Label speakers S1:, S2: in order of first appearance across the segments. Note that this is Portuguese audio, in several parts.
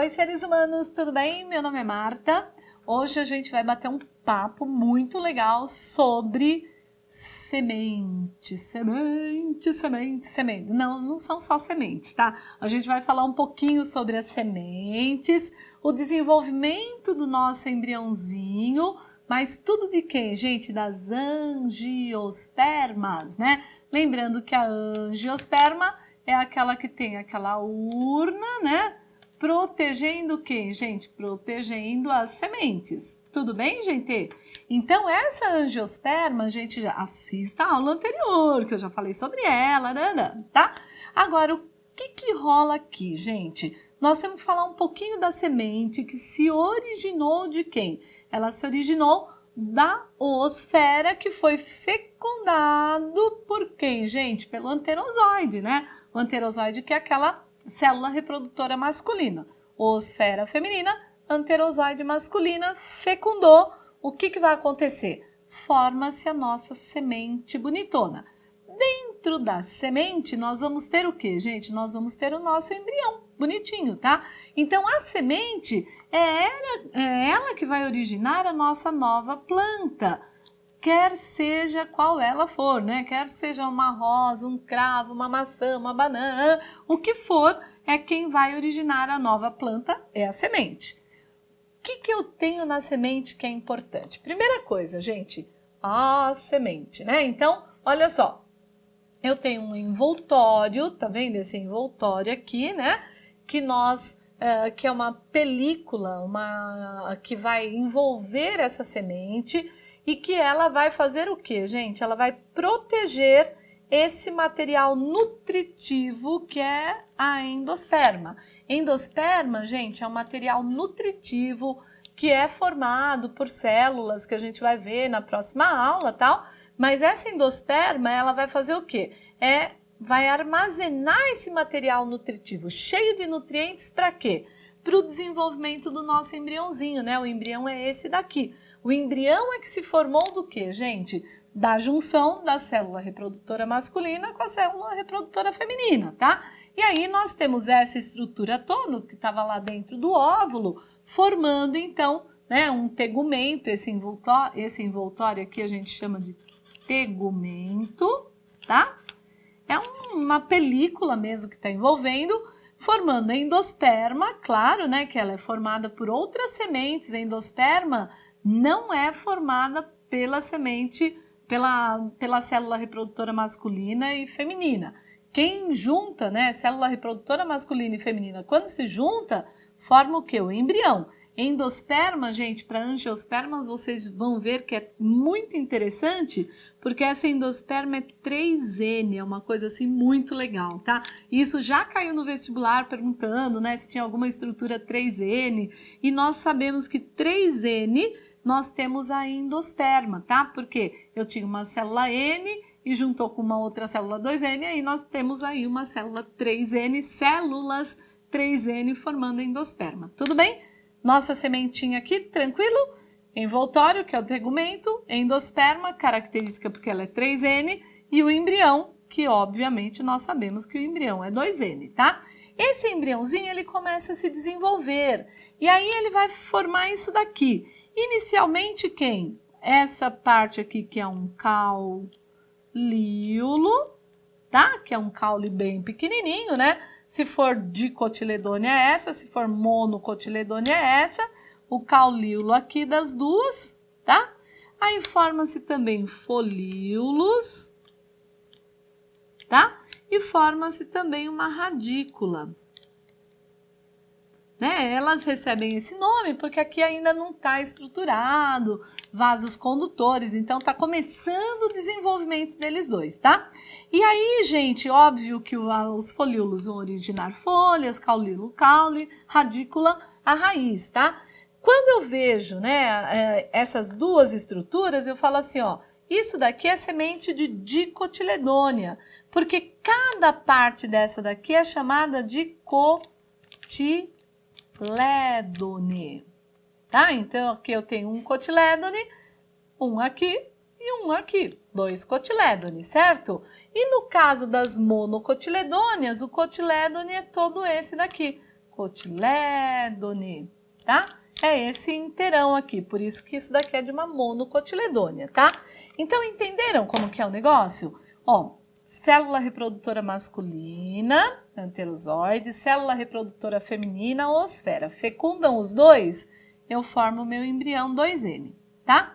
S1: Oi, seres humanos, tudo bem? Meu nome é Marta. Hoje a gente vai bater um papo muito legal sobre semente. Não são só sementes, tá? A gente vai falar um pouquinho sobre as sementes, o desenvolvimento do nosso embriãozinho, mas tudo de quê, gente? Das angiospermas, né? Lembrando que a angiosperma é aquela que tem aquela urna, né? Protegendo o quê, gente? Protegendo as sementes. Tudo bem, gente? Então, essa angiosperma, gente, já assista a aula anterior, que eu já falei sobre ela, tá? Agora, o que rola aqui, gente? Nós temos que falar um pouquinho da semente que se originou de quem? Ela se originou da oosfera, que foi fecundado por quem, gente? Pelo anterozoide, né? O anterozoide que é aquela célula reprodutora masculina. Oosfera feminina, anterozoide masculina, fecundou. O que vai acontecer? Forma-se a nossa semente bonitona. Dentro da semente, nós vamos ter o quê, gente? Nós vamos ter o nosso embrião bonitinho, tá? Então, a semente é ela que vai originar a nossa nova planta. Quer seja qual ela for, né? Quer seja uma rosa, um cravo, uma maçã, uma banana, o que for, é quem vai originar a nova planta, é a semente. O que eu tenho na semente que é importante? Primeira coisa, gente, a semente, né? Então, olha só, eu tenho um envoltório, tá vendo esse envoltório aqui, né? Que é uma película, que vai envolver essa semente e que ela vai fazer o quê, gente? Ela vai proteger esse material nutritivo que é a endosperma. Endosperma, gente, é um material nutritivo que é formado por células que a gente vai ver na próxima aula, tal. Mas essa endosperma, ela vai fazer o quê? Vai armazenar esse material nutritivo cheio de nutrientes para quê? Para o desenvolvimento do nosso embriãozinho, né? O embrião é esse daqui. O embrião é que se formou do quê, gente? Da junção da célula reprodutora masculina com a célula reprodutora feminina, tá? E aí nós temos essa estrutura toda que estava lá dentro do óvulo, formando então, né, um tegumento. Esse envoltório aqui a gente chama de tegumento, tá? É uma película mesmo que está envolvendo, formando a endosperma, claro, né, que ela é formada por outras sementes. A endosperma não é formada pela semente, pela célula reprodutora masculina e feminina. Quem junta, né, célula reprodutora masculina e feminina, quando se junta, forma o quê? O embrião. Endosperma, gente, para angiosperma, vocês vão ver que é muito interessante, porque essa endosperma é 3N, é uma coisa assim muito legal, tá? Isso já caiu no vestibular perguntando, né, se tinha alguma estrutura 3N, e nós sabemos que 3N nós temos a endosperma, tá? Porque eu tinha uma célula N e juntou com uma outra célula 2N, aí nós temos aí uma célula 3N, células 3N formando a endosperma. Tudo bem? Nossa sementinha aqui, tranquilo? Envoltório, que é o tegumento, endosperma, característica porque ela é 3N, e o embrião, que obviamente nós sabemos que o embrião é 2N, tá? Esse embriãozinho, ele começa a se desenvolver, e aí ele vai formar isso daqui. Inicialmente, quem? Essa parte aqui que é um caulíolo, tá? Que é um caule bem pequenininho, né? Se for dicotiledônia é essa, se for monocotiledônia é essa, o caulíolo aqui das duas, tá? Aí forma-se também folíolos, tá? E forma-se também uma radícula. Né? Elas recebem esse nome porque aqui ainda não está estruturado, vasos condutores, então está começando o desenvolvimento deles dois, tá? E aí, gente, óbvio que os folíolos vão originar folhas, caulíolo, caule, radícula, a raiz, tá? Quando eu vejo, né, essas duas estruturas, eu falo assim, ó, isso daqui é semente de dicotiledônia, porque cada parte dessa daqui é chamada de cotiledônia. Tá? Então, aqui eu tenho um cotilédone, um aqui e um aqui, 2 cotilédones, certo? E no caso das monocotiledôneas, o cotilédone é todo esse daqui, monocotiledone, tá? É esse inteirão aqui, por isso que isso daqui é de uma monocotiledônia, tá? Então, entenderam como que é o negócio? Ó, célula reprodutora masculina, anterozoide, célula reprodutora feminina, oosfera. Fecundam os dois, eu formo o meu embrião 2N, tá?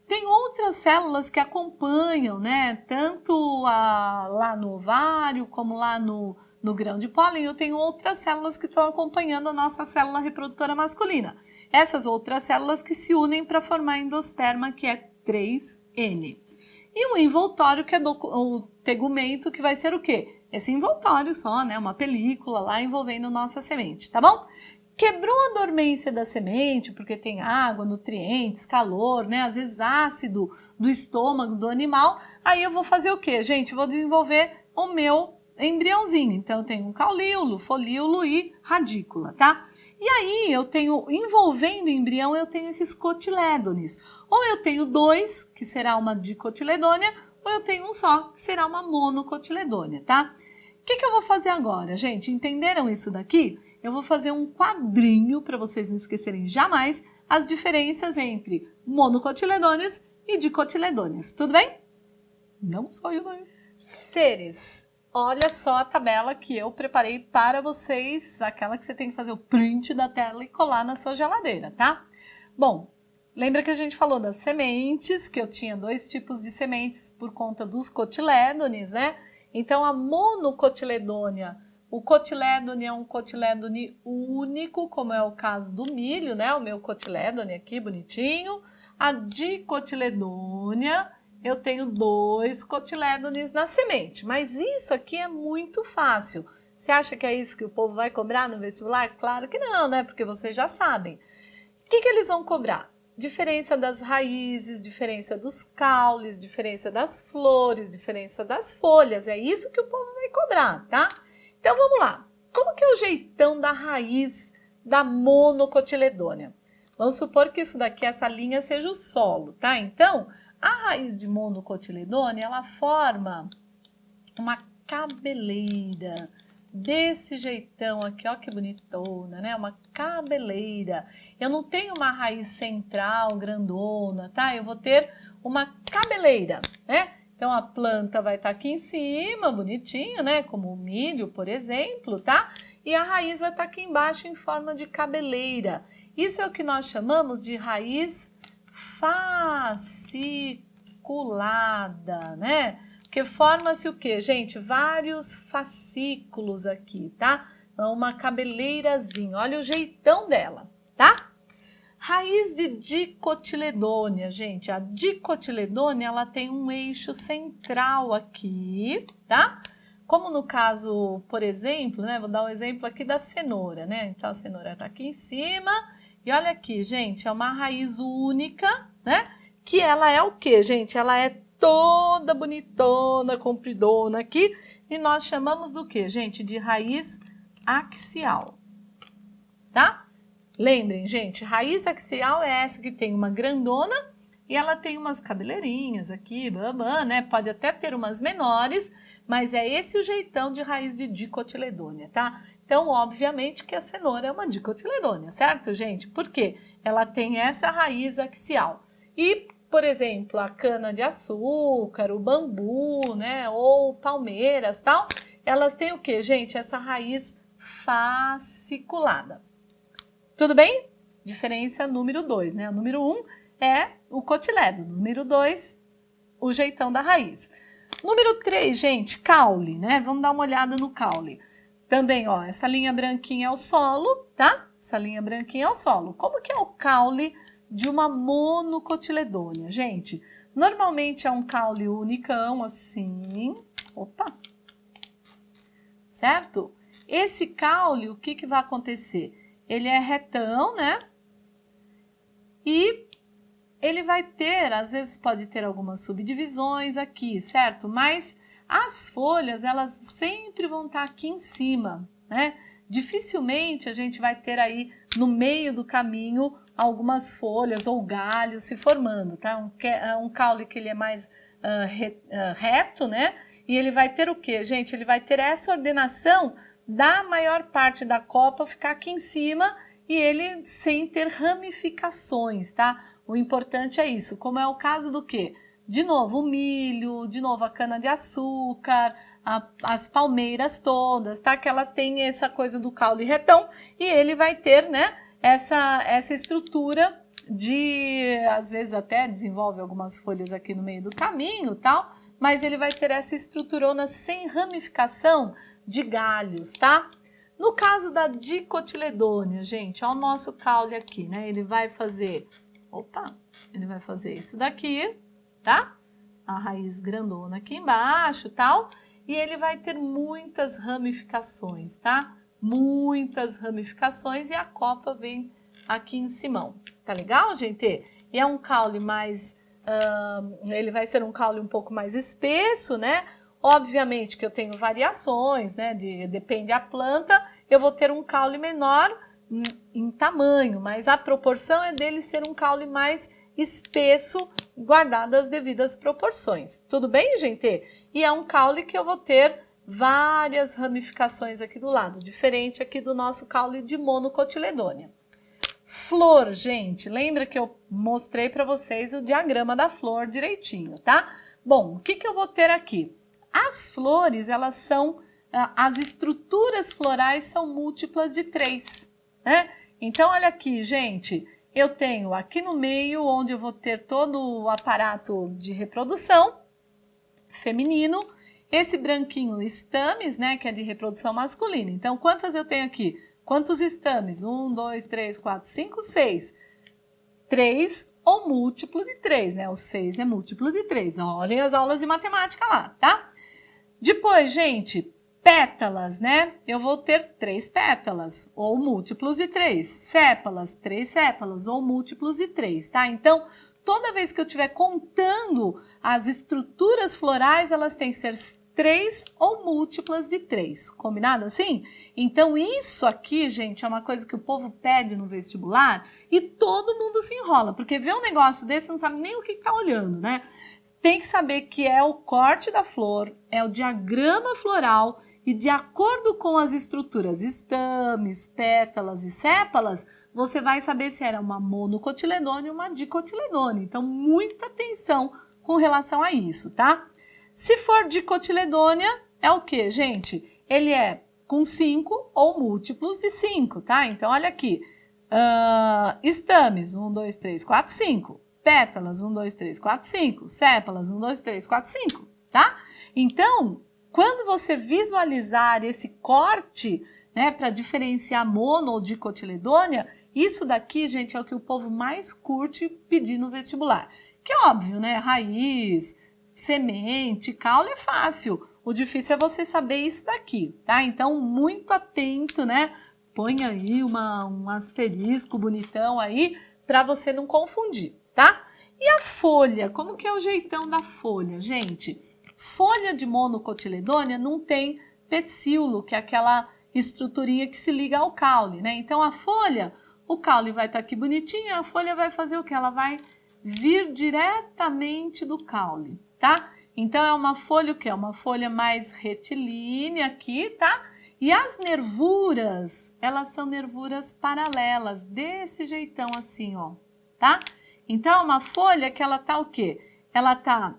S1: Tem outras células que acompanham, né? Tanto lá no ovário, como lá no grão de pólen, eu tenho outras células que estão acompanhando a nossa célula reprodutora masculina. Essas outras células que se unem para formar endosperma, que é 3N. E um envoltório, que é o tegumento, que vai ser o quê? Esse envoltório só, né? Uma película lá envolvendo nossa semente, tá bom? Quebrou a dormência da semente, porque tem água, nutrientes, calor, né? Às vezes ácido do estômago do animal. Aí eu vou fazer o quê, gente? Vou desenvolver o meu embriãozinho. Então, eu tenho um caulíolo, folíolo e radícula, tá? E aí, eu tenho, envolvendo o embrião, eu tenho esses cotilédones. Ou eu tenho dois, que será uma dicotiledônia, ou eu tenho um só, que será uma monocotiledônia, tá? O que eu vou fazer agora, gente? Entenderam isso daqui? Eu vou fazer um quadrinho para vocês não esquecerem jamais as diferenças entre monocotiledôneas e dicotiledôneas. Tudo bem? Não sou eu, não. Seres, olha só a tabela que eu preparei para vocês, aquela que você tem que fazer o print da tela e colar na sua geladeira, tá? Bom, lembra que a gente falou das sementes, que eu tinha dois tipos de sementes por conta dos cotilédones, né? Então, a monocotiledônia, o cotilédone é um cotilédone único, como é o caso do milho, né? O meu cotilédone aqui, bonitinho. A dicotiledônia, eu tenho dois cotilédones na semente. Mas isso aqui é muito fácil. Você acha que é isso que o povo vai cobrar no vestibular? Claro que não, né? Porque vocês já sabem. O que eles vão cobrar? Diferença das raízes, diferença dos caules, diferença das flores, diferença das folhas. É isso que o povo vai cobrar, tá? Então, vamos lá. Como que é o jeitão da raiz da monocotiledônia? Vamos supor que isso daqui, essa linha, seja o solo, tá? Então, a raiz de monocotiledônia, ela forma uma cabeleira desse jeitão aqui, ó que bonitona, né? Uma cabeleira. Eu não tenho uma raiz central, grandona, tá? Eu vou ter uma cabeleira, né? Então, a planta vai estar aqui em cima, bonitinho, né? Como o milho, por exemplo, tá? E a raiz vai estar aqui embaixo em forma de cabeleira. Isso é o que nós chamamos de raiz fasciculada, né? Porque forma-se o quê, gente? Vários fascículos aqui, tá? Uma cabeleirazinha. Olha o jeitão dela, tá? Raiz de dicotiledônia, gente. A dicotiledônia, ela tem um eixo central aqui, tá? Como no caso, por exemplo, né? Vou dar um exemplo aqui da cenoura, né? Então, a cenoura tá aqui em cima. E olha aqui, gente, é uma raiz única, né? Que ela é o quê, gente? Ela é toda bonitona, compridona aqui. E nós chamamos do quê, gente? De raiz axial, tá? Lembrem, gente, raiz axial é essa que tem uma grandona e ela tem umas cabeleirinhas aqui, né? Pode até ter umas menores, mas é esse o jeitão de raiz de dicotiledônia, tá? Então, obviamente que a cenoura é uma dicotiledônia, certo, gente? Por quê? Ela tem essa raiz axial. E, por exemplo, a cana-de-açúcar, o bambu, né? Ou palmeiras, tal, elas têm o quê, gente? Essa raiz fasciculada. Tudo bem? Diferença número 2, né? O número 1 é o cotilédone. Número 2, o jeitão da raiz. Número 3, gente, caule, né? Vamos dar uma olhada no caule. Também, ó, essa linha branquinha é o solo, tá? Essa linha branquinha é o solo. Como que é o caule de uma monocotiledônia? Gente, normalmente é um caule unicão, assim. Opa! Certo? Esse caule, o que vai acontecer? Ele é retão, né? E ele vai ter, às vezes pode ter algumas subdivisões aqui, certo? Mas as folhas, elas sempre vão estar aqui em cima, né? Dificilmente a gente vai ter aí no meio do caminho algumas folhas ou galhos se formando, tá? Um caule que ele é mais reto, né? E ele vai ter o quê, gente? Ele vai ter essa ordenação da maior parte da copa ficar aqui em cima e ele sem ter ramificações, tá? O importante é isso, como é o caso do quê? De novo, o milho, de novo a cana-de-açúcar, as palmeiras todas, tá? Que ela tem essa coisa do caule retão e ele vai ter, né, essa estrutura de, às vezes até desenvolve algumas folhas aqui no meio do caminho, tal, mas ele vai ter essa estruturona sem ramificação de galhos, tá? No caso da dicotiledônia, gente, ó o nosso caule aqui, né? Ele vai fazer, ele vai fazer isso daqui, tá? A raiz grandona aqui embaixo, tal, e ele vai ter muitas ramificações, tá? Muitas ramificações e a copa vem aqui em cima. Tá legal, gente? E é um caule mais, ele vai ser um caule um pouco mais espesso, né? Obviamente que eu tenho variações, né? Depende da planta, eu vou ter um caule menor em tamanho, mas a proporção é dele ser um caule mais espesso, guardado as devidas proporções. Tudo bem, gente? E é um caule que eu vou ter várias ramificações aqui do lado, diferente aqui do nosso caule de monocotiledônia. Flor, gente, lembra que eu mostrei para vocês o diagrama da flor direitinho, tá? Bom, o que eu vou ter aqui? As flores, elas são, as estruturas florais são múltiplas de 3, né? Então, olha aqui, gente, eu tenho aqui no meio, onde eu vou ter todo o aparato de reprodução feminino, esse branquinho estames, né, que é de reprodução masculina. Então, quantas eu tenho aqui? Quantos estames? 1, 2, 3, 4, 5, 6. 3 ou múltiplo de 3, né? O 6 é múltiplo de 3. Olhem as aulas de matemática lá, tá? Depois, gente, pétalas, né? Eu vou ter 3 pétalas ou múltiplos de 3. Sépalas, 3 sépalas ou múltiplos de 3, tá? Então, toda vez que eu estiver contando as estruturas florais, elas têm que ser 3 ou múltiplas de 3, combinado assim? Então isso aqui, gente, é uma coisa que o povo pede no vestibular e todo mundo se enrola, porque vê um negócio desse não sabe nem o que está olhando, né? Tem que saber que é o corte da flor, é o diagrama floral e de acordo com as estruturas estames, pétalas e sépalas, você vai saber se era uma monocotiledônia ou uma dicotiledônia. Então, muita atenção com relação a isso, tá? Se for dicotiledônia, é o que, gente? Ele é com 5 ou múltiplos de 5, tá? Então, olha aqui. Estames, 1, 2, 3, 4, 5. Pétalas, 1, 2, 3, 4, 5. Sépalas, 1, 2, 3, 4, 5, tá? Então, quando você visualizar esse corte, né, para diferenciar mono ou dicotiledônia, isso daqui, gente, é o que o povo mais curte pedir no vestibular. Que é óbvio, né? Raiz, semente, caule é fácil. O difícil é você saber isso daqui, tá? Então, muito atento, né? Põe aí um asterisco bonitão aí para você não confundir, tá? E a folha? Como que é o jeitão da folha, gente? Folha de monocotiledônia não tem pecíolo, que é aquela estruturinha que se liga ao caule, né? Então, a folha, o caule vai estar aqui bonitinho, a folha vai fazer o quê? Ela vai vir diretamente do caule, tá? Então, é uma folha o quê? É uma folha mais retilínea aqui, tá? E as nervuras, elas são nervuras paralelas, desse jeitão assim, ó, tá? Então, é uma folha que ela tá o quê? Ela tá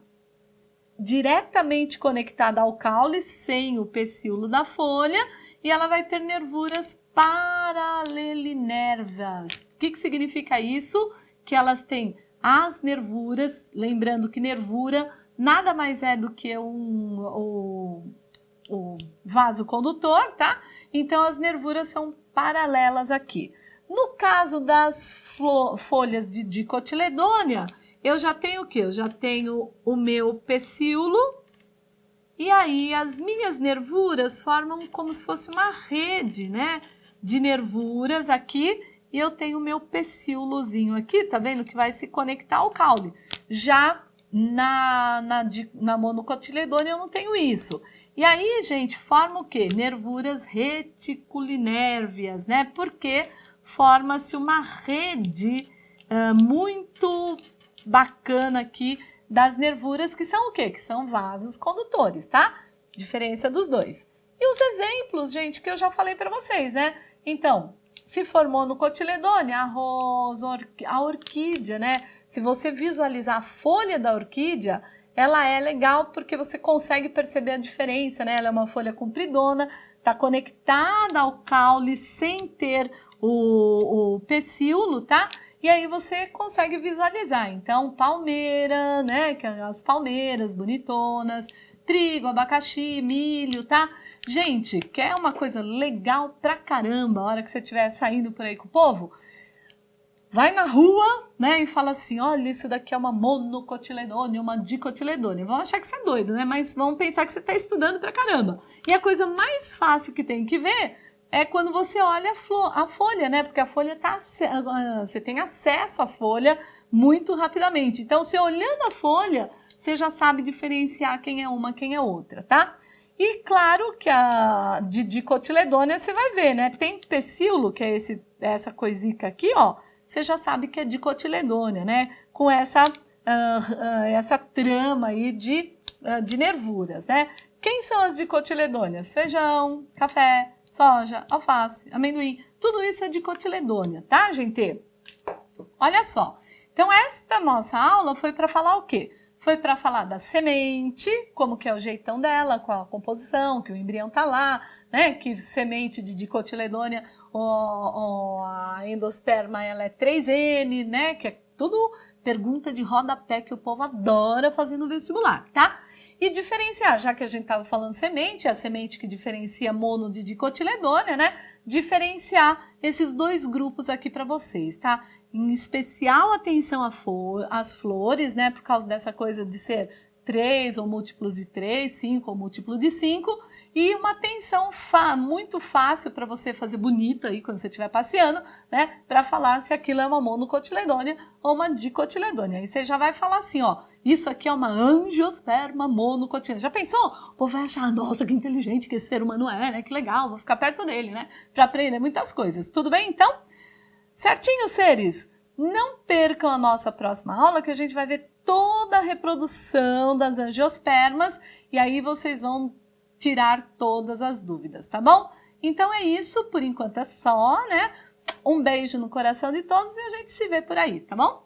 S1: diretamente conectada ao caule, sem o pecíolo da folha, e ela vai ter nervuras paralelinervas. O que significa isso? Que elas têm as nervuras, lembrando que nervura nada mais é do que o vaso condutor, tá? Então, as nervuras são paralelas aqui. No caso das folhas de dicotiledônia, eu já tenho o quê? Eu já tenho o meu pecíolo e aí as minhas nervuras formam como se fosse uma rede, né? De nervuras aqui e eu tenho o meu pecíolozinho aqui, tá vendo? Que vai se conectar ao caule. Já na monocotiledônia eu não tenho isso. E aí, gente, forma o quê? Nervuras reticulinérvias, né? Porque forma-se uma rede muito bacana aqui das nervuras, que são o quê? Que são vasos condutores, tá? Diferença dos dois. E os exemplos, gente, que eu já falei para vocês, né? Então, se for monocotiledônea, a orquídea, né? Se você visualizar a folha da orquídea, ela é legal porque você consegue perceber a diferença, né? Ela é uma folha compridona, tá conectada ao caule sem ter o pecíolo, tá? E aí você consegue visualizar. Então, palmeira, né? Que é as palmeiras bonitonas, trigo, abacaxi, milho, tá? Gente, quer uma coisa legal pra caramba a hora que você estiver saindo por aí com o povo? Vai na rua, né, e fala assim, olha, isso daqui é uma monocotiledônea, uma dicotiledônia. Vão achar que você é doido, né? Mas vão pensar que você está estudando pra caramba. E a coisa mais fácil que tem que ver é quando você olha a folha, né? Porque a folha você tem acesso à folha muito rapidamente. Então, você olhando a folha, você já sabe diferenciar quem é uma, quem é outra, tá? E claro que a de dicotiledônia você vai ver, né? Tem pecíolo, que é essa coisica aqui, ó. Você já sabe que é dicotiledônia, né? Com essa trama aí de nervuras, né? Quem são as dicotiledôneas? Feijão, café, soja, alface, amendoim. Tudo isso é dicotiledônia, tá, gente? Olha só. Então, esta nossa aula foi para falar o quê? Foi para falar da semente, como que é o jeitão dela, qual a composição, que o embrião tá lá, né? Que semente de dicotiledônia, a endosperma, ela é 3N, né? Que é tudo pergunta de rodapé que o povo adora fazer no vestibular, tá? E diferenciar, já que a gente tava falando semente, a semente que diferencia mono de dicotiledônia, né? Diferenciar esses dois grupos aqui para vocês, tá? Em especial atenção às flores, né? Por causa dessa coisa de ser 3 ou múltiplos de 3, 5 ou múltiplo de 5. E uma atenção muito fácil para você fazer bonita aí quando você estiver passeando, né? Para falar se aquilo é uma monocotiledônia ou uma dicotiledônia. Aí você já vai falar assim, ó. Isso aqui é uma angiosperma monocotiledônia. Já pensou? O povo vai achar, nossa, que inteligente que esse ser humano é, né? Que legal, vou ficar perto dele, né? Para aprender muitas coisas. Tudo bem, então? Certinho, seres? Não percam a nossa próxima aula, que a gente vai ver toda a reprodução das angiospermas e aí vocês vão tirar todas as dúvidas, tá bom? Então é isso, por enquanto é só, né? Um beijo no coração de todos e a gente se vê por aí, tá bom?